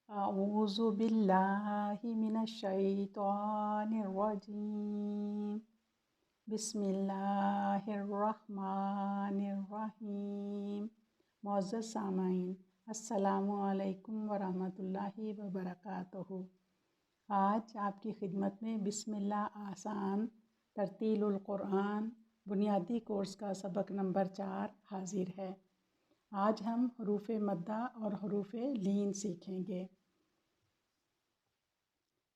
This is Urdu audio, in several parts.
أعوذ بالله من الشيطان الرجيم بسم اللہ الرحمن الرحیم۔ معزز سامعین، السلام علیکم ورحمۃ اللہ وبرکاتہ۔ آج آپ کی خدمت میں بسم اللہ آسان ترتیل القرآن بنیادی کورس کا سبق نمبر 4 حاضر ہے۔ آج ہم حروف مدہ اور حروف لین سیکھیں گے۔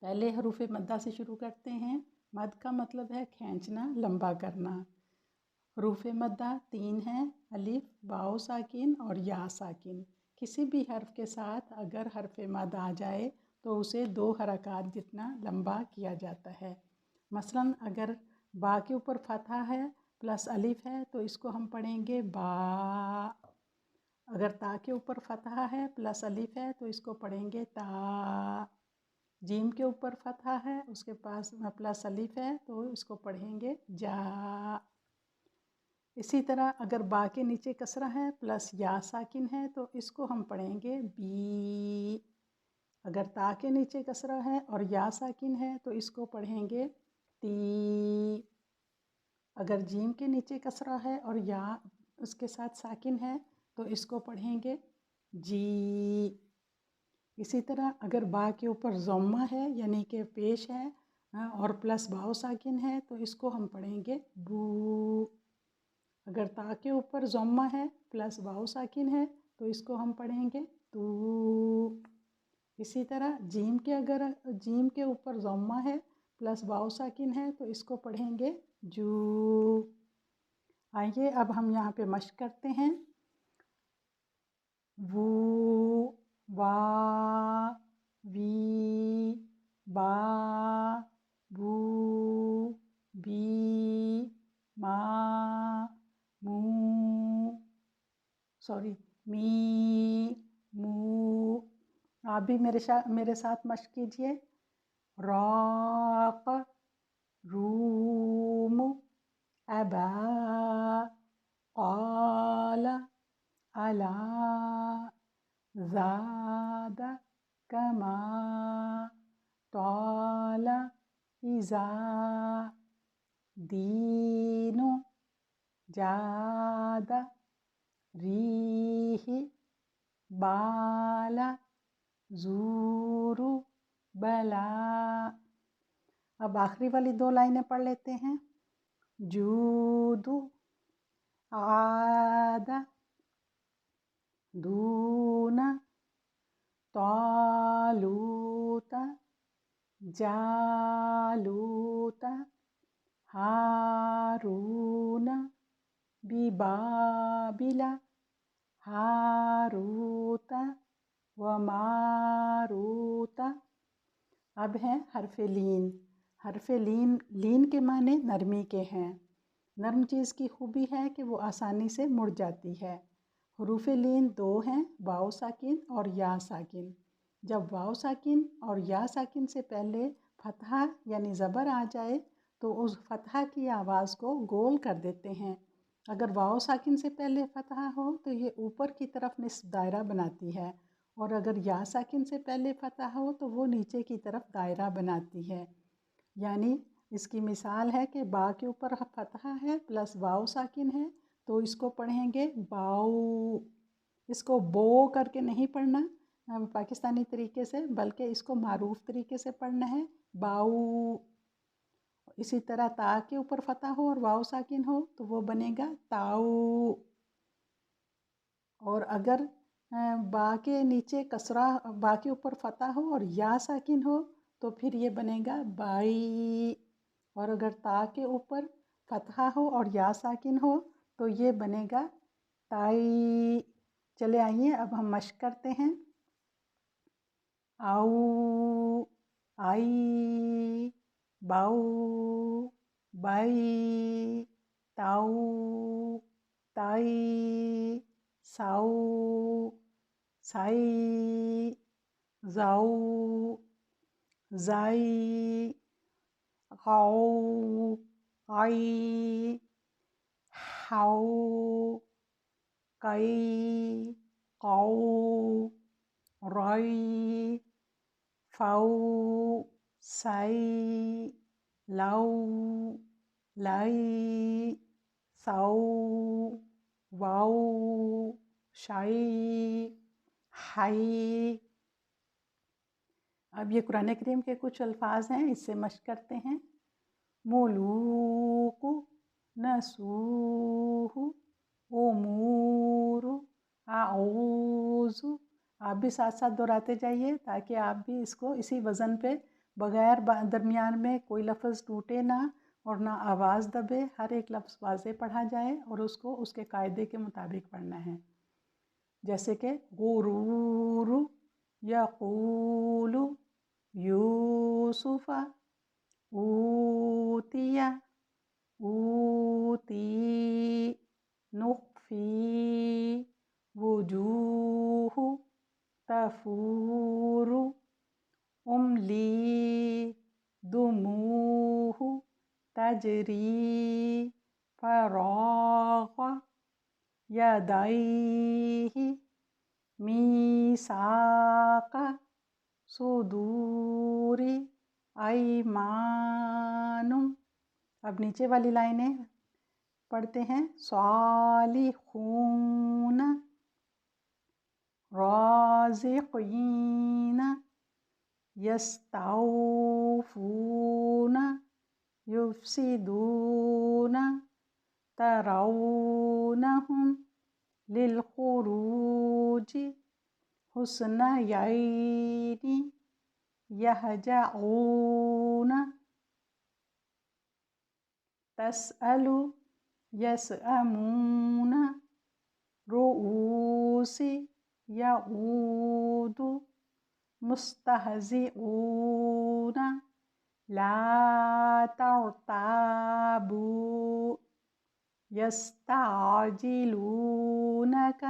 پہلے حروف مدہ سے شروع کرتے ہیں۔ مد کا مطلب ہے کھینچنا، لمبا کرنا۔ حروف مدہ 3 ہیں: الف، واو ساکن اور یا ساکن۔ کسی بھی حرف کے ساتھ اگر حرف مد آ جائے تو اسے 2 حرکات جتنا لمبا کیا جاتا ہے۔ مثلاً اگر با کے اوپر فتحہ ہے پلس الف ہے تو اس کو ہم پڑھیں گے با۔ اگر تا کے اوپر فتحہ ہے پلس الف ہے تو اس کو پڑھیں گے تا۔ جیم کے اوپر فتحہ ہے اس کے پاس پلس الف ہے تو اس کو پڑھیں گے جا۔ اسی طرح اگر با کے نیچے کسرہ ہے پلس یا ساکن ہے تو اس کو ہم پڑھیں گے بی۔ اگر تا کے نیچے کسرہ ہے اور یا ساکن ہے تو اس کو پڑھیں گے تی۔ اگر جیم کے نیچے کسرہ ہے اور یا اس کے ساتھ ساکن ہے تو اس کو پڑھیں گے جی۔ اسی طرح اگر با کے اوپر ضمہ ہے یعنی کہ پیش ہے اور پلس واو ساکن ہے تو اس کو ہم پڑھیں گے بو۔ اگر تا کے اوپر ضمہ ہے پلس واو ساکن ہے تو اس کو ہم پڑھیں گے تو۔ اسی طرح جیم کے اوپر ضمہ ہے پلس واو ساکن ہے تو اس کو پڑھیں گے جو۔ آئیے اب ہم یہاں پہ مشق کرتے ہیں۔ وو، وا، وی، با، بو، بی، ما، می، مو۔ آپ بھی میرے ساتھ مشق کیجئے۔ راق، روم، ابا، قال، علا، زاد، کما، طال، اذا، دین، جاد، ریح، بال، زور، بلا۔ اب آخری والی 2 لائنیں پڑھ لیتے ہیں۔ جود، عاد، دون، طالوت، جالوت، ہارون، ببابل، ہاروت وماروت۔ اب ہیں حرف لین۔ حرف لین کے معنی نرمی کے ہیں۔ نرم چیز کی خوبی ہے کہ وہ آسانی سے مڑ جاتی ہے۔ حروف لین 2 ہیں: واو ساکن اور یا ساکن۔ جب واو ساکن اور یا ساکن سے پہلے فتحہ یعنی زبر آ جائے تو اس فتحہ کی آواز کو گول کر دیتے ہیں۔ اگر واو ساکن سے پہلے فتحہ ہو تو یہ اوپر کی طرف نصف دائرہ بناتی ہے، اور اگر یا ساکن سے پہلے فتحہ ہو تو وہ نیچے کی طرف دائرہ بناتی ہے۔ یعنی اس کی مثال ہے کہ با کے اوپر فتحہ ہے پلس واو ساکن ہے تو اس کو پڑھیں گے باؤ۔ اس کو بو کر کے نہیں پڑھنا پاکستانی طریقے سے، بلکہ اس کو معروف طریقے سے پڑھنا ہے باؤ۔ اسی طرح تا کے اوپر فتحہ ہو اور واو ساکن ہو تو وہ بنے گا تاؤ۔ اور اگر با کے نیچے کسرہ، با کے اوپر فتحہ ہو اور یا ساکن ہو تو پھر یہ بنے گا بائی۔ اور اگر تا کے اوپر فتحہ ہو اور یا ساکن ہو تو یہ بنے گا تائی۔ چلے آئیے اب ہم مشق کرتے ہیں۔ آؤ، آئی، باؤ، بائی، تاؤ، تائی، ساؤ، سائی، زاؤ، زائی، غاؤ، غائی، ہاؤ، کئی، قاؤ، روی فو سی لو لی سو واو شائی ہائی۔ اب یہ قرآن کریم کے کچھ الفاظ ہیں، اس سے مشق کرتے ہیں۔ ملوک، نسوح، امور، اعوذ۔ آپ بھی ساتھ ساتھ دہراتے جائیے تاکہ آپ بھی اس کو اسی وزن پہ بغیر درمیان میں کوئی لفظ ٹوٹے نہ اور نہ آواز دبے، ہر ایک لفظ واضح پڑھا جائے اور اس کو اس کے قاعدے کے مطابق پڑھنا ہے۔ جیسے کہ غرور، یقول، یوسف، اوتی، اوتی، نخفی، وجوہ، تفور، املی، دموع، تجری، فراغ، یدیہ، میثاق، صدور، ایمان۔ اب نیچے والی لائنیں پڑھتے ہیں۔ صالحون، رازقین، یستوفون، یفسدون، ترونہم، للخروج، حسنیین، یہجعون، تسأل، یسأمون، رؤوس، یعود، مستہزئون، لا ترتابوا، یستعجلونک،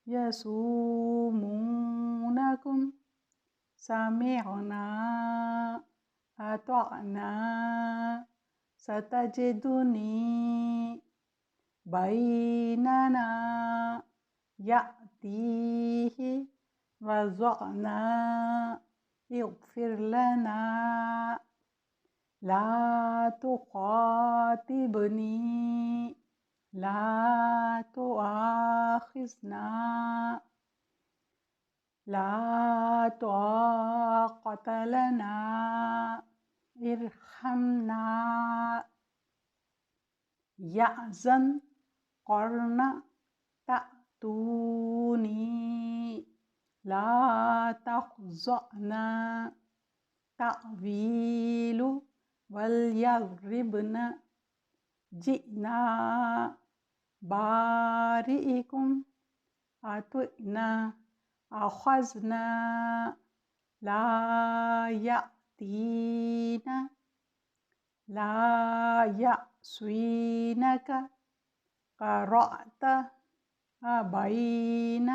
یسومونکم، سمعنا، اطعنا، ستجدنی، بیننا، یأتیہ، وضعنا، اغفر لنا، لا تخاطبنی، لا تؤاخذنا، لا طاقة لنا، ارحمنا، یحزن، قرن، تأتونی، لا تخزعنا، تأویل، ولیضربن، جئنا، بارئکم، اطعنا، اخذنا، لا یأتین، لا یعصینک، قرأت، ابین،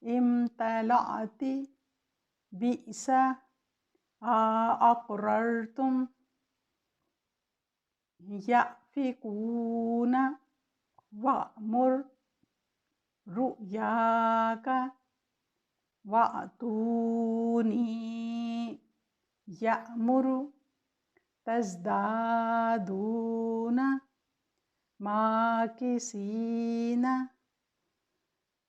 امتلأت، بئس، اقررتم، یأفکون، وأمر، رؤیاک، وأتونی، یأمر، تزدادون، ماکثین،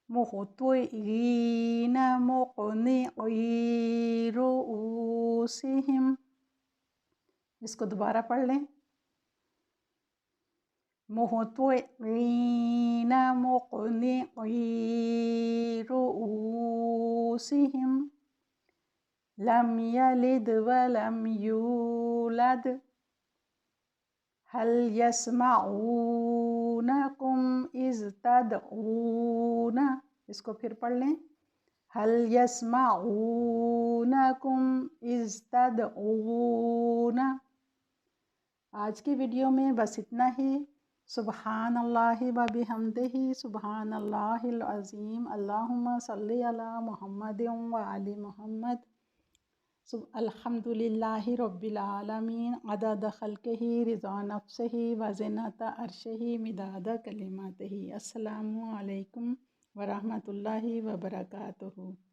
مہطعین، مقنعی رؤوسہم۔ اس کو دوبارہ پڑھ لیں۔ مہطعین، مقنعی رؤوسہم، لم یلد ولم یولد، هل یسمعونکم اذ تدعون۔ اس کو پھر پڑھ لیں۔ هل یسمعونکم اذ تدعون۔ آج کی ویڈیو میں بس اتنا ہی۔ سبحان اللہ و بحمدہ، سبحان اللہ العظیم، اللہم صلی علی محمد و آل محمد، الحمد للہ رب العالمین، عدد خلقہ، رضا نفسہ، وزنۃ عرشہ، مداد کلماتہ۔ السلام علیکم ورحمۃ اللہ وبرکاتہ۔